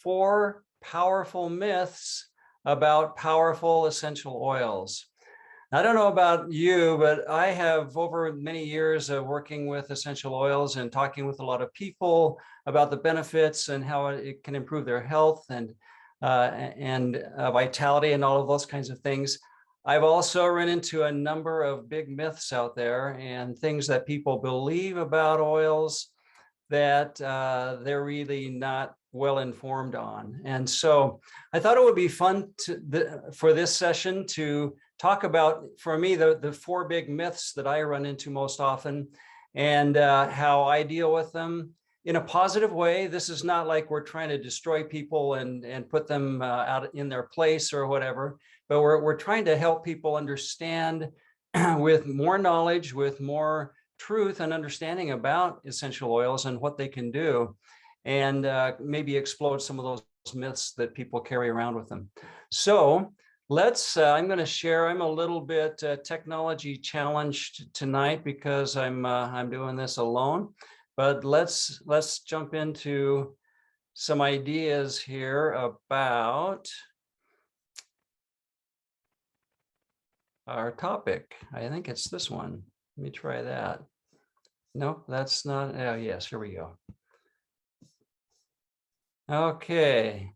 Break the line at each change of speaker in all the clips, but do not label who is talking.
4 powerful myths about powerful essential oils. I don't know about you, but I have over many years of working with essential oils and talking with a lot of people about the benefits and how it can improve their health and vitality and all of those kinds of things. I've also run into a number of big myths out there and things that people believe about oils that they're really not well informed on. And so I thought it would be fun for this session to talk about, for me, the 4 big myths that I run into most often and how I deal with them in a positive way. This is not like we're trying to destroy people and put them out in their place or whatever, but we're trying to help people understand with more knowledge, with more truth and understanding about essential oils and what they can do, and maybe explode some of those myths that people carry around with them. So let's, I'm going to share, I'm a little bit technology challenged tonight because I'm doing this alone, but let's jump into some ideas here about our topic. I think it's this one. Let me try that. Nope, that's not. Oh, yes, here we go. Okay.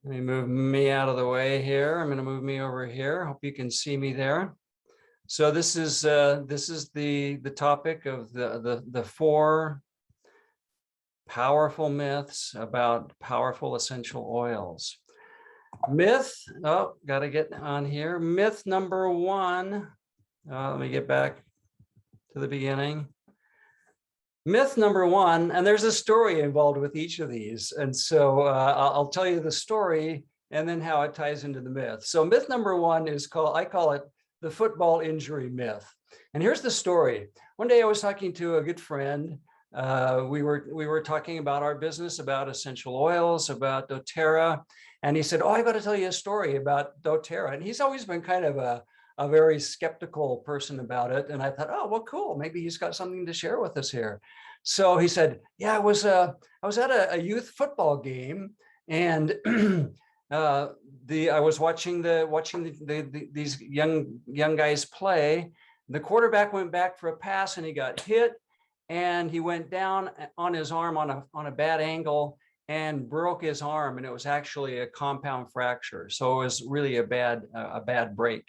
Let me move me out of the way here. I'm going to move me over here. Hope you can see me there. So this is the topic of the 4 powerful myths about powerful essential oils. Myth, oh, got to get on here. Myth number 1. Let me get back to the beginning. Myth number 1, and there's a story involved with each of these. And so I'll tell you the story and then how it ties into the myth. So myth number 1 is I call it the football injury myth. And here's the story. One day I was talking to a good friend. We were talking about our business, about essential oils, about doTERRA. And he said, oh, I got to tell you a story about doTERRA. And he's always been kind of a very skeptical person about it. And I thought, oh, well, cool. Maybe he's got something to share with us here. So he said, yeah, I was at a youth football game, and I was watching these young guys play. The quarterback went back for a pass and he got hit, and he went down on his arm on a bad angle and broke his arm, and it was actually a compound fracture. So it was really a bad break.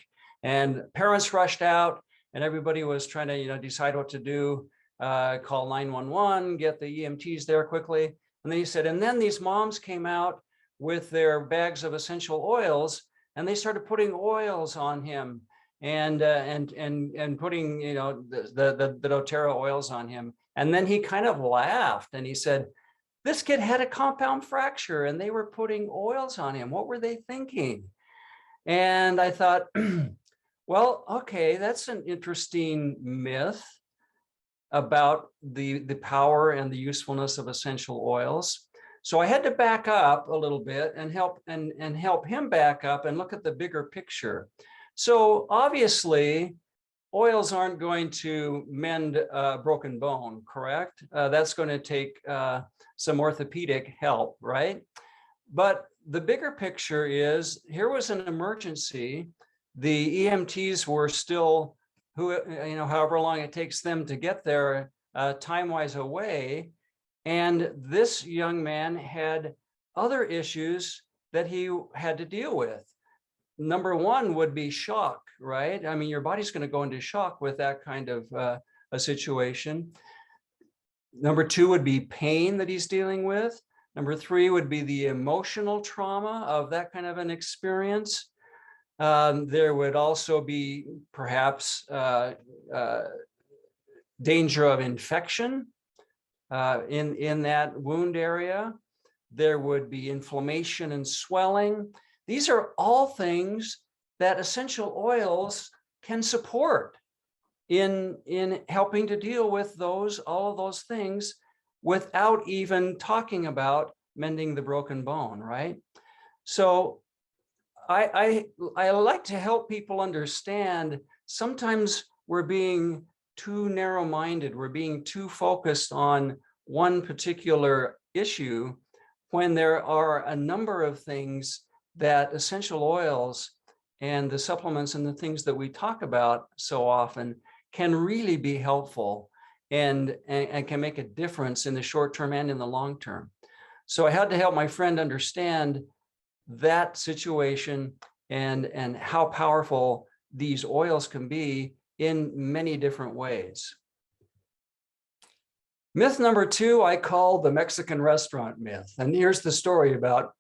And parents rushed out, and everybody was trying to decide what to do, call 911, get the EMTs there quickly. And then he said, and then these moms came out with their bags of essential oils, and they started putting oils on him and putting the doTERRA oils on him. And then he kind of laughed and he said, this kid had a compound fracture and they were putting oils on him. What were they thinking? And I thought, well, okay, that's an interesting myth about the power and the usefulness of essential oils. So I had to back up a little bit and help him back up and look at the bigger picture. So obviously, oils aren't going to mend a broken bone, correct? That's going to take some orthopedic help, right? But the bigger picture is, here was an emergency. The EMTs were still, however long it takes them to get there time-wise away. And this young man had other issues that he had to deal with. Number 1 would be shock, right? I mean, your body's going to go into shock with that kind of a situation. Number 2 would be pain that he's dealing with. Number 3 would be the emotional trauma of that kind of an experience. There would also be perhaps danger of infection in that wound area. There would be inflammation and swelling. These are all things that essential oils can support in helping to deal with all of those things without even talking about mending the broken bone, right? So I like to help people understand sometimes we're being too narrow-minded. We're being too focused on one particular issue when there are a number of things that essential oils and the supplements and the things that we talk about so often can really be helpful and can make a difference in the short term and in the long term. So I had to help my friend understand that situation and how powerful these oils can be in many different ways. Myth number 2, I call the Mexican restaurant myth. And here's the story about,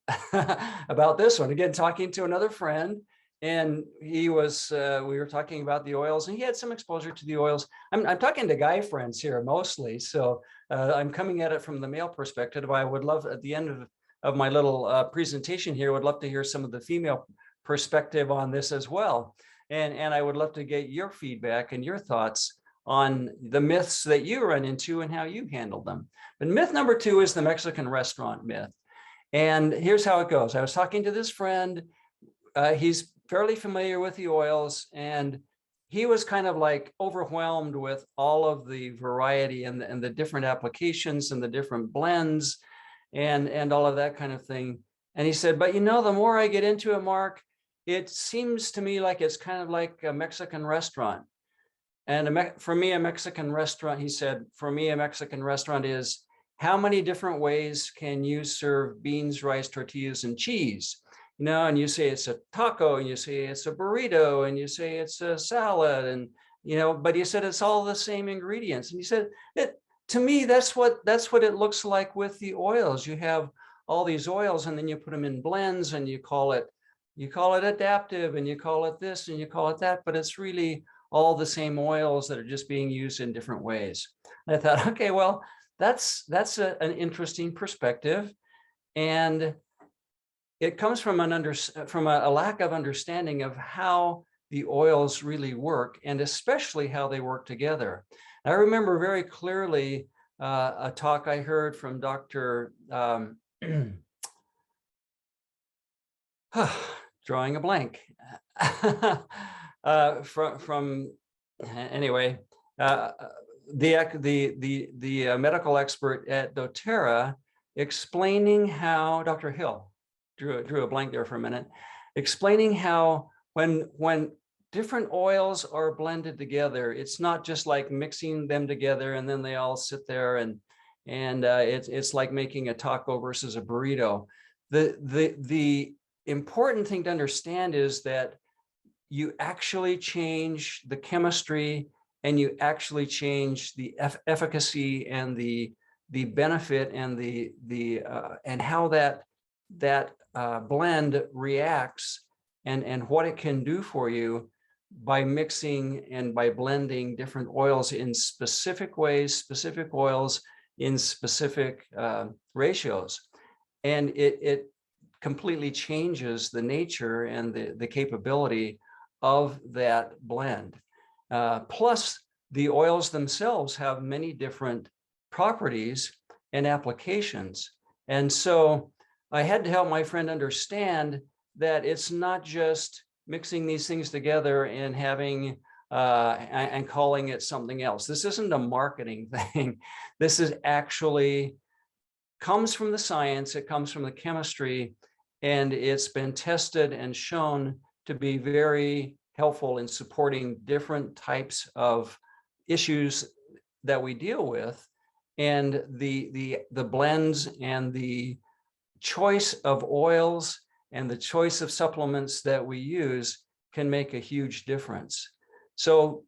about this one. Again, talking to another friend, and he was, we were talking about the oils, and he had some exposure to the oils. I'm talking to guy friends here mostly, so I'm coming at it from the male perspective. I would love, at the end of my little presentation here, would love to hear some of the female perspective on this as well. And I would love to get your feedback and your thoughts on the myths that you run into and how you handle them. But myth number 2 is the Mexican restaurant myth. And here's how it goes. I was talking to this friend. He's fairly familiar with the oils, and he was kind of like overwhelmed with all of the variety and the different applications and the different blends and all of that kind of thing. And he said, but you know, the more I get into it, Mark, it seems to me like it's kind of like a Mexican restaurant. And for me, a Mexican restaurant, he said, for me, a Mexican restaurant is how many different ways can you serve beans, rice, tortillas, and cheese? You know, and you say it's a taco, and you say it's a burrito, and you say it's a salad, and, you know, but he said it's all the same ingredients. And he said, to me, that's what it looks like with the oils. You have all these oils, and then you put them in blends, and you call it adaptive, and you call it this, and you call it that, but it's really all the same oils that are just being used in different ways. And I thought, okay, well, that's an interesting perspective, and it comes from a lack of understanding of how the oils really work, and especially how they work together. I remember very clearly a talk I heard from Dr. Drawing a blank. Anyway, the medical expert at doTERRA explaining how, Dr. Hill, drew a blank there for a minute, explaining how when different oils are blended together, it's not just like mixing them together and then they all sit there and it's like making a taco versus a burrito. The important thing to understand is that you actually change the chemistry, and you actually change the efficacy and the benefit and and how that blend reacts and what it can do for you by mixing and by blending different oils in specific ways, specific oils in specific ratios. And it completely changes the nature and the capability of that blend. Plus, the oils themselves have many different properties and applications. And so I had to help my friend understand that it's not just mixing these things together and having and calling it something else. This isn't a marketing thing. This is actually comes from the science, it comes from the chemistry, and it's been tested and shown to be very helpful in supporting different types of issues that we deal with. And the blends and the choice of oils and the choice of supplements that we use can make a huge difference. So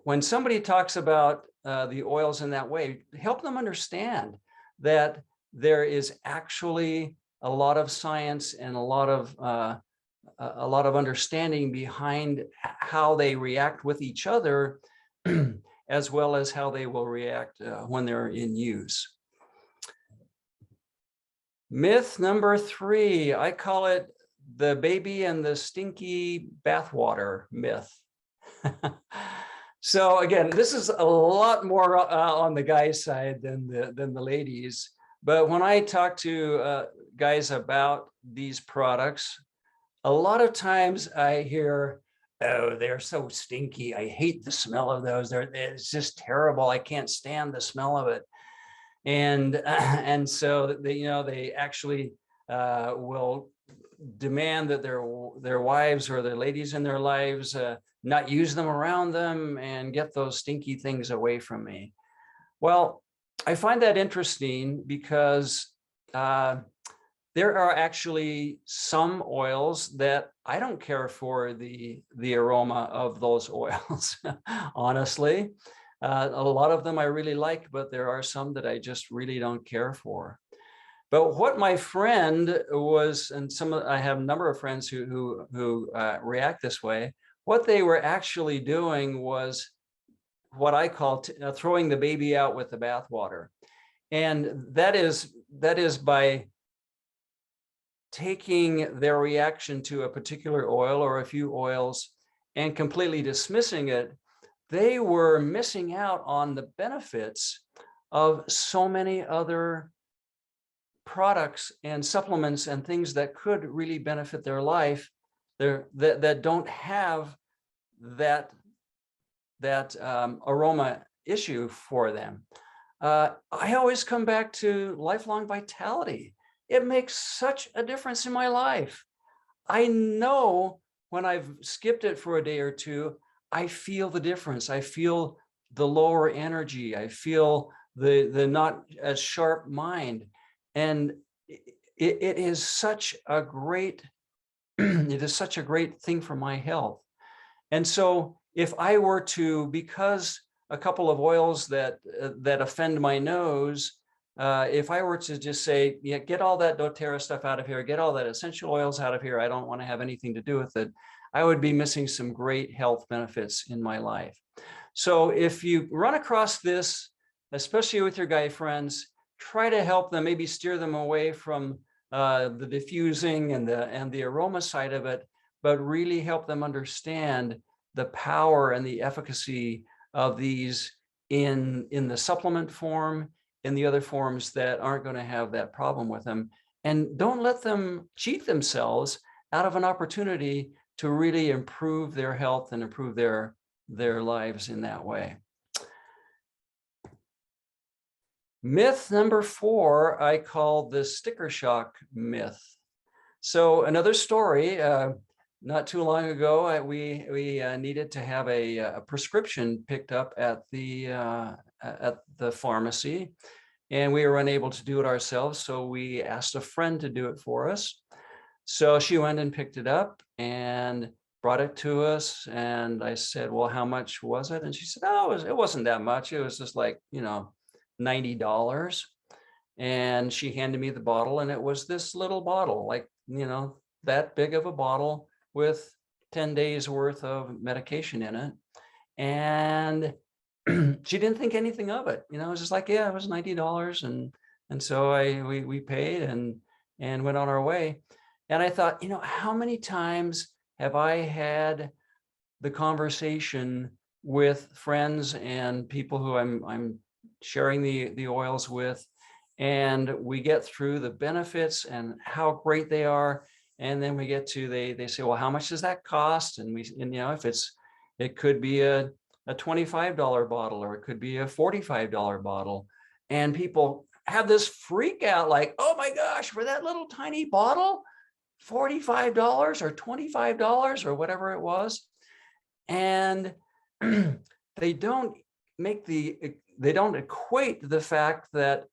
when somebody talks about the oils in that way, help them understand that there is actually a lot of science and a lot of understanding behind how they react with each other, as well as how they will react when they're in use. Myth number 3, I call it the baby and the stinky bathwater myth. So again, this is a lot more on the guy's side than the ladies. But when I talk to guys about these products, a lot of times I hear, oh, they're so stinky. I hate the smell of those. It's just terrible. I can't stand the smell of it. And and so they, they actually will demand that their wives or the ladies in their lives not use them around them and get those stinky things away from me. Well, I find that interesting because there are actually some oils that I don't care for the aroma of those oils, honestly. A lot of them I really like, but there are some that I just really don't care for. But what my friend was, and I have a number of friends who react this way. What they were actually doing was what I call throwing the baby out with the bathwater, and that is by taking their reaction to a particular oil or a few oils and completely dismissing it. They were missing out on the benefits of so many other products and supplements and things that could really benefit their life that don't have that aroma issue for them. I always come back to lifelong vitality. It makes such a difference in my life. I know when I've skipped it for a day or two, I feel the difference. I feel the lower energy. I feel the not as sharp mind. And it is such a great, it is such a great thing for my health. And so if I were to, because a couple of oils that offend my nose, if I were to just say, yeah, get all that doTERRA stuff out of here, get all that essential oils out of here, I don't want to have anything to do with it, I would be missing some great health benefits in my life. So if you run across this, especially with your guy friends, try to help them, maybe steer them away from the diffusing and the aroma side of it, but really help them understand the power and the efficacy of these in the supplement form, in the other forms that aren't going to have that problem with them. And don't let them cheat themselves out of an opportunity to really improve their health and improve their lives in that way. Myth number 4, I call the sticker shock myth. So another story, not too long ago, we needed to have a prescription picked up at the pharmacy, and we were unable to do it ourselves. So we asked a friend to do it for us. So she went and picked it up and brought it to us. And I said, well, how much was it? And she said, oh, it wasn't that much. It was just like, $90. And she handed me the bottle, and it was this little bottle, like, that big of a bottle with 10 days worth of medication in it. And she didn't think anything of it. It was just like, yeah, it was $90. And so we paid and went on our way. And I thought, how many times have I had the conversation with friends and people who I'm sharing the oils with, and we get through the benefits and how great they are. And then we get to, they say, well, how much does that cost? And if it could be a $25 bottle, or it could be a $45 bottle. And people have this freak out like, oh my gosh, for that little tiny bottle, $45 or $25 or whatever it was. And they don't equate the fact that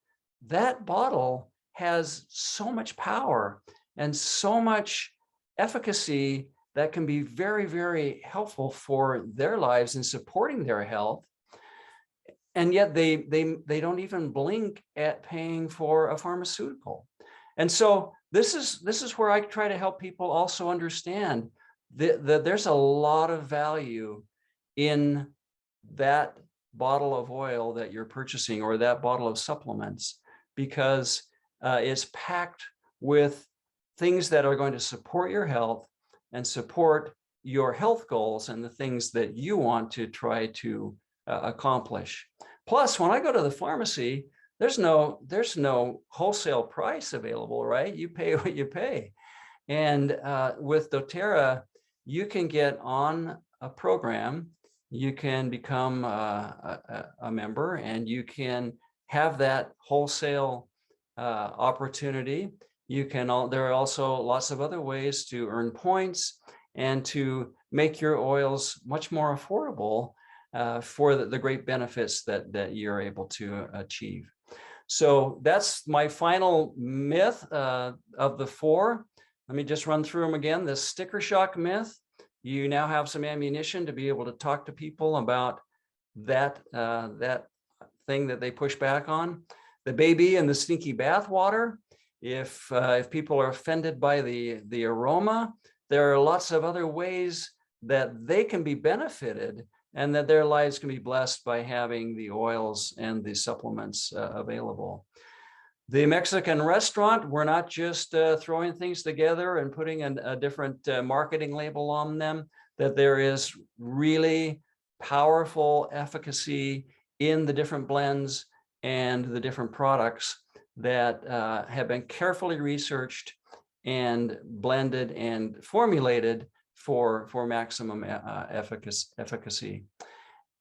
that bottle has so much power and so much efficacy that can be very, very helpful for their lives in supporting their health. And yet they don't even blink at paying for a pharmaceutical. And so this is where I try to help people also understand that there's a lot of value in that bottle of oil that you're purchasing, or that bottle of supplements, because it's packed with things that are going to support your health and support your health goals and the things that you want to try to accomplish. Plus, when I go to the pharmacy, there's no wholesale price available, right? You pay what you pay. And with doTERRA, you can get on a program, you can become a member, and you can have that wholesale opportunity. You can there are also lots of other ways to earn points and to make your oils much more affordable for the great benefits that you're able to achieve. So that's my final myth of the 4. Let me just run through them again. The sticker shock myth. You now have some ammunition to be able to talk to people about that thing that they push back on. The baby and the stinky bath water. If people are offended by the aroma, there are lots of other ways that they can be benefited and that their lives can be blessed by having the oils and the supplements available. The Mexican restaurant, we're not just throwing things together and putting a different marketing label on them, that there is really powerful efficacy in the different blends and the different products that have been carefully researched and blended and formulated for maximum efficacy.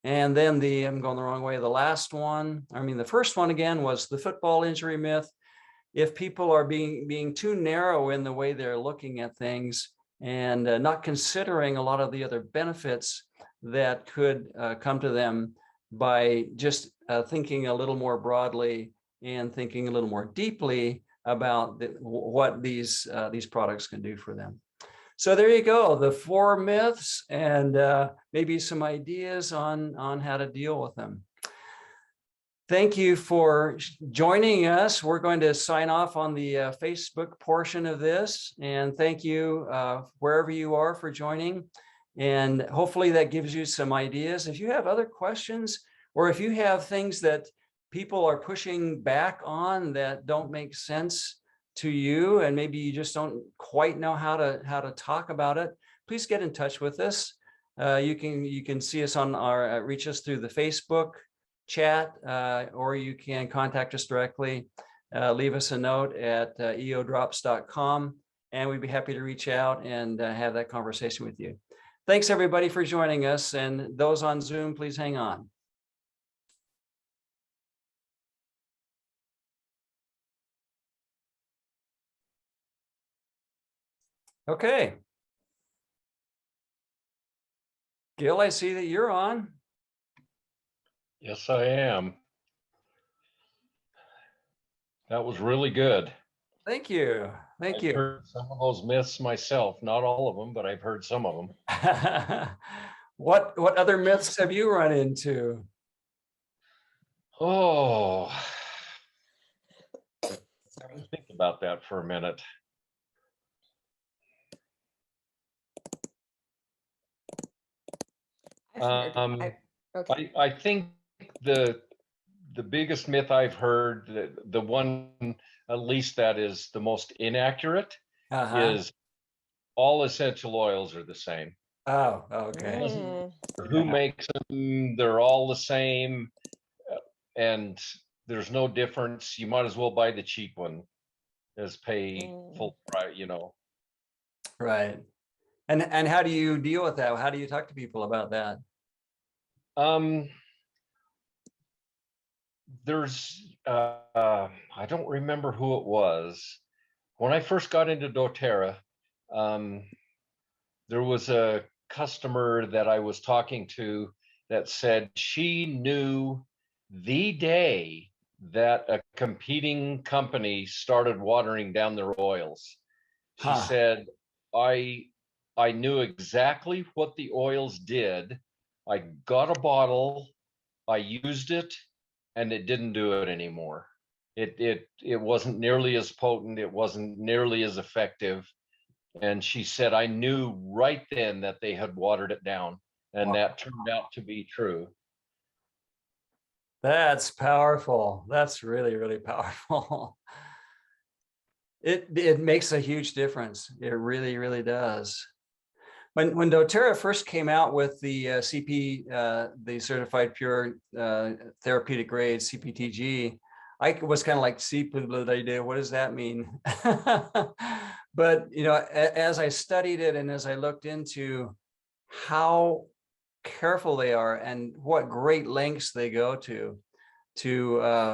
And then I'm going the wrong way. The last one, the first one again was the football injury myth. If people are being too narrow in the way they're looking at things and not considering a lot of the other benefits that could come to them by just thinking a little more broadly and thinking a little more deeply about what these products can do for them. So there you go, the 4 myths and maybe some ideas on how to deal with them. Thank you for joining us. We're going to sign off on the Facebook portion of this, and thank you wherever you are for joining. And hopefully that gives you some ideas. If you have other questions, or if you have things that people are pushing back on that don't make sense to you, and maybe you just don't quite know how to talk about it, please get in touch with us. You can see us on our reach us through the Facebook chat, or you can contact us directly. Leave us a note at eodrops.com, and we'd be happy to reach out and have that conversation with you. Thanks everybody for joining us, and those on Zoom, please hang on. Okay. Gil, I see that you're on.
Yes, I am. That was really good.
Thank you. Thank you.
I've heard some of those myths myself, not all of them, but I've heard some of them.
What other myths have you run into?
Oh, think about that for a minute.
Okay.
I think the biggest myth I've heard, the one at least that is the most inaccurate, is all essential oils are the same.
Oh, okay.
Who makes them? They're all the same, and there's no difference. You might as well buy the cheap one as pay full price,
Right. And how do you deal with that? How do you talk to people about that?
There's I don't remember who it was. When I first got into doTERRA, there was a customer that I was talking to that said she knew the day that a competing company started watering down their oils. She said, I knew exactly what the oils did. I got a bottle, I used it, and it didn't do it anymore. It wasn't nearly as potent, it wasn't nearly as effective. And she said, I knew right then that they had watered it down, and that turned out to be true.
That's powerful. That's really, really powerful. It makes a huge difference. It really, really does. When doTERRA first came out with the CP, the Certified Pure Therapeutic Grade, CPTG, I was kind of like, see, what does that mean? But, you know, as I studied it and as I looked into how careful they are and what great lengths they go to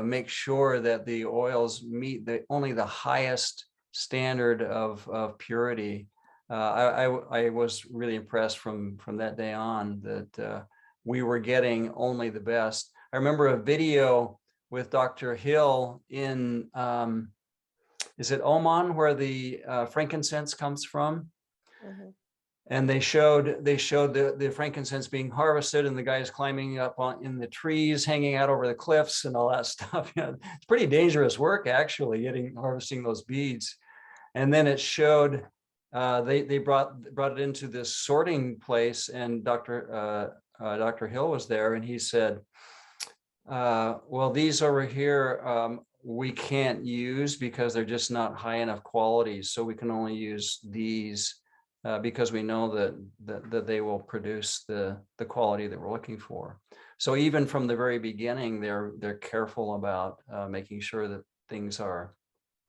make sure that the oils meet only the highest standard of purity. I was really impressed from that day on that we were getting only the best. I remember a video with Dr. Hill in, is it Oman, where the frankincense comes from?
Mhm.
And they showed the frankincense being harvested, and the guys climbing up in the trees, hanging out over the cliffs, and all that stuff. You know, it's pretty dangerous work, actually, harvesting those beads. And then it showed they brought it into this sorting place, and Dr. Hill was there, and he said, well, these over here we can't use because they're just not high enough quality, so we can only use these because we know that they will produce the quality that we're looking for. So even from the very beginning, they're careful about making sure that things are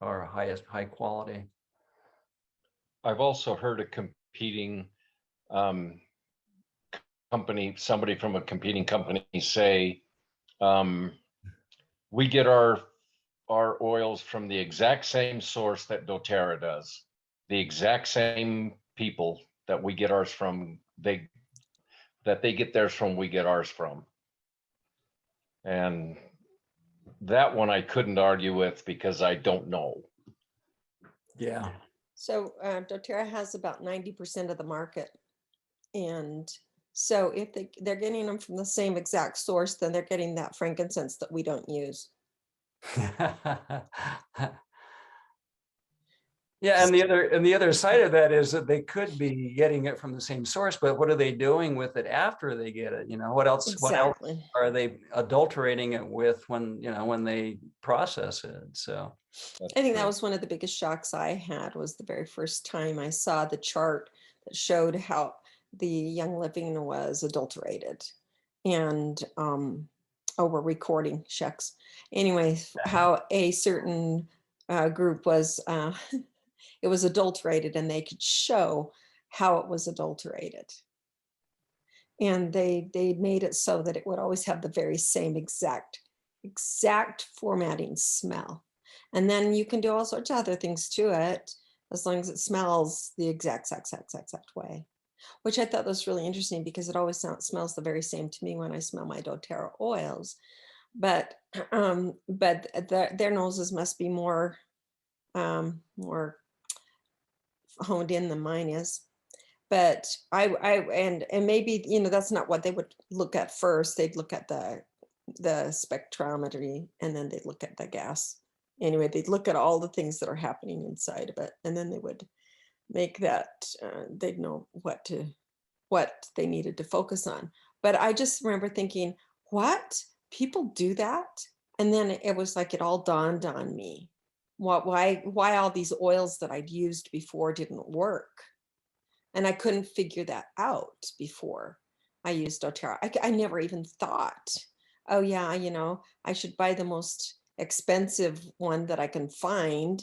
high quality.
I've also heard a competing company, somebody from a competing company say, we get our oils from the exact same source that doTERRA does. The exact same people that we get ours from, they get theirs from, we get ours from. And that one I couldn't argue with because I don't know.
Yeah.
So doTERRA has about 90% of the market. And so if they're getting them from the same exact source, then they're getting that frankincense that we don't use.
Yeah, and the other side of that is that they could be getting it from the same source, but what are they doing with it after they get it? You know, what else
Exactly.
are they adulterating it with when they process it? So
I think that was one of the biggest shocks I had, was the very first time I saw the chart that showed how the Young Living was adulterated. And we're recording, shucks. Anyway, how a certain group was it was adulterated, and they could show how it was adulterated. And they made it so that it would always have the very same exact formatting smell. And then you can do all sorts of other things to it, as long as it smells the exact way, which I thought was really interesting, because it always smells the very same to me when I smell my doTERRA oils. But their noses must be more honed in than mine is. But and maybe, that's not what they would look at first. They'd look at the spectrometry, and then they'd look at the gas. Anyway, they'd look at all the things that are happening inside of it, and then they would make that they'd know what they needed to focus on. But I just remember thinking, what? People do that? And then it was like it all dawned on me. Why all these oils that I'd used before didn't work? And I couldn't figure that out before I used doTERRA. I never even thought, oh yeah, I should buy the most expensive one that I can find,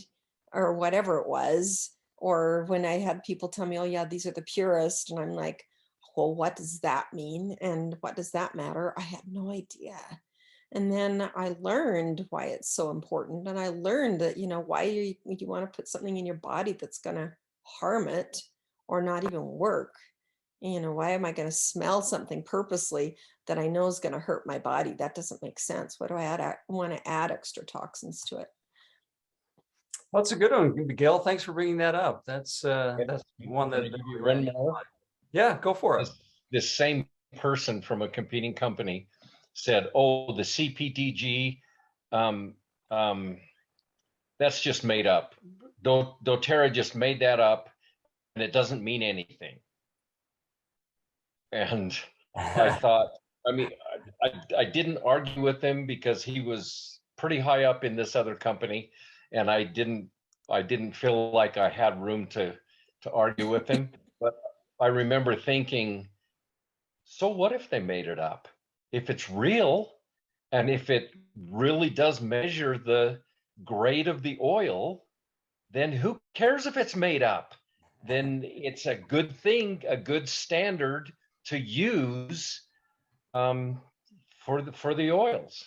or whatever it was. Or when I had people tell me, oh yeah, these are the purest, and I'm like, well, what does that mean? And what does that matter? I had no idea. And then I learned why it's so important. And I learned that, why you want to put something in your body that's going to harm it or not even work. Why am I going to smell something purposely that I know is going to hurt my body? That doesn't make sense. What do I want to add extra toxins to it?
well, that's a good one, Gail. Thanks for bringing that up. That's one that.
Run more.
Yeah, go for it.
This same person from a competing company said, "Oh, the CPTG, that's just made up. doTERRA just made that up, and it doesn't mean anything." And I thought, I didn't argue with him because he was pretty high up in this other company, and I didn't feel like I had room to argue with him. But I remember thinking, so what if they made it up? If it's real And if it really does measure the grade of the oil, then who cares if it's made up? Then it's a good thing, a good standard to use for the oils.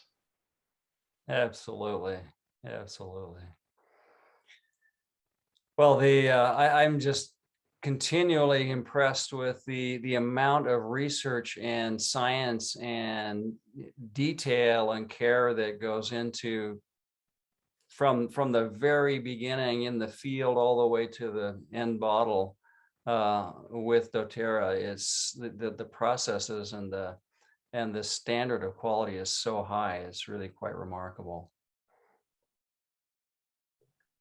Absolutely. Absolutely. Well, I'm just continually impressed with the amount of research and science and detail and care that goes into from the very beginning in the field all the way to the end bottle with doTERRA. Is the processes and the standard of quality is so high. It's really quite remarkable.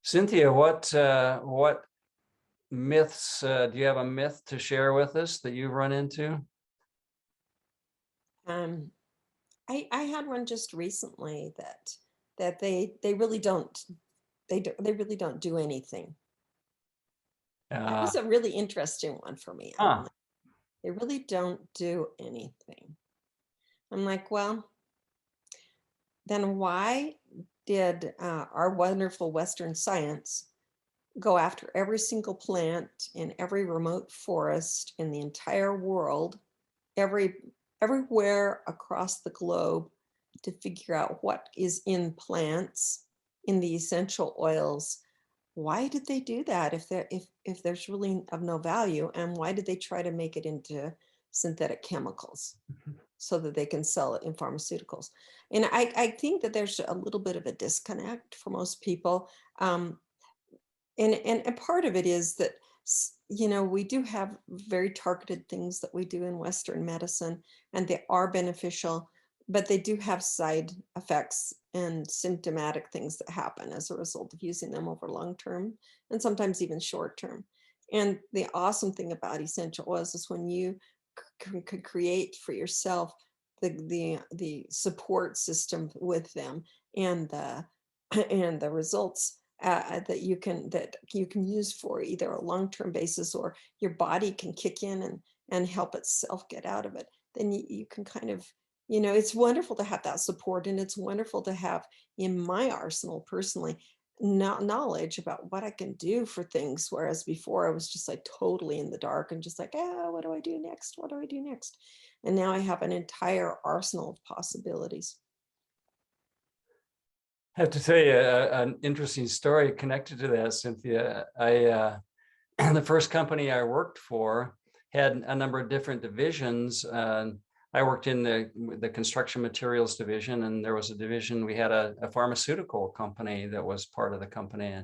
Cynthia, what myths do you have a myth to share with us that you've run into?
I had one just recently that they really don't they really don't do anything. That was a really interesting one for me. I'm
Huh.
like, they really don't do anything. I'm like, well, then why did our wonderful Western science go after every single plant in every remote forest in the entire world, everywhere across the globe, to figure out what is in plants, in the essential oils? Why did they do that if there's really of no value? And why did they try to make it into synthetic chemicals so that they can sell it in pharmaceuticals? And I think that there's a little bit of a disconnect for most people. And part of it is that, we do have very targeted things that we do in Western medicine, and they are beneficial, but they do have side effects and symptomatic things that happen as a result of using them over long term and sometimes even short term. And the awesome thing about essential oils is when you can create for yourself the support system with them and the and the results that you can use for either a long-term basis, or your body can kick in and help itself get out of it, then you can kind of, it's wonderful to have that support, and it's wonderful to have in my arsenal personally knowledge about what I can do for things, whereas before I was just like totally in the dark and just like, what do I do next, what do I do next? And now I have an entire arsenal of possibilities.
I have to tell you an interesting story connected to that, Cynthia. The first company I worked for had a number of different divisions. I worked in the construction materials division, and there was a division, we had a pharmaceutical company that was part of the company.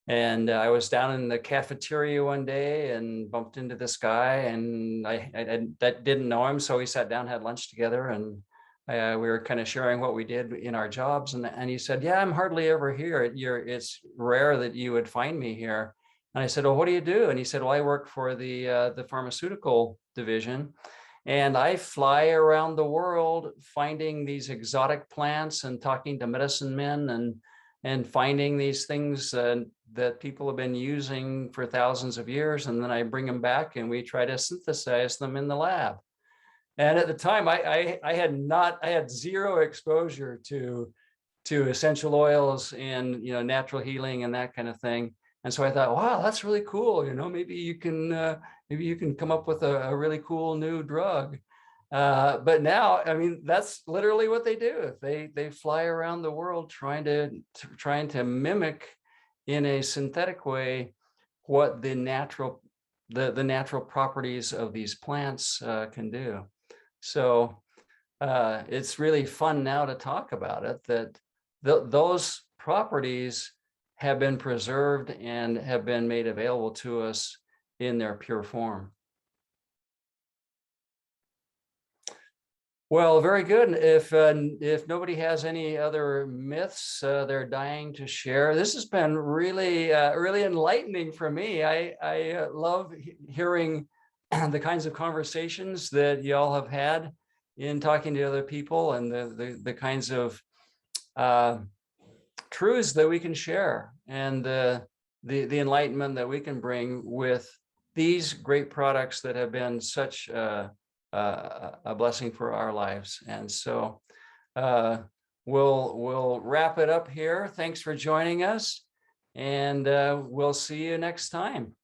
And I was down in the cafeteria one day and bumped into this guy, and I didn't know him. So we sat down, had lunch together, and we were kind of sharing what we did in our jobs. And he said, yeah, I'm hardly ever here. It's rare that you would find me here. And I said, well, what do you do? And he said, well, I work for the pharmaceutical division, and I fly around the world finding these exotic plants and talking to medicine men and finding these things that people have been using for thousands of years. And then I bring them back and we try to synthesize them in the lab. And at the time, I had zero exposure to essential oils and natural healing and that kind of thing. And so I thought, wow, that's really cool. Maybe you can come up with a really cool new drug. But now, I mean, that's literally what they do. They fly around the world trying to mimic in a synthetic way what the natural properties of these plants can do. So it's really fun now to talk about it, that those properties have been preserved and have been made available to us in their pure form. Well, very good. If nobody has any other myths they're dying to share, this has been really really enlightening for me. I love hearing the kinds of conversations that y'all have had in talking to other people, and the kinds of truths that we can share, and the enlightenment that we can bring with these great products that have been such a blessing for our lives. And so we'll wrap it up here. Thanks for joining us, and we'll see you next time.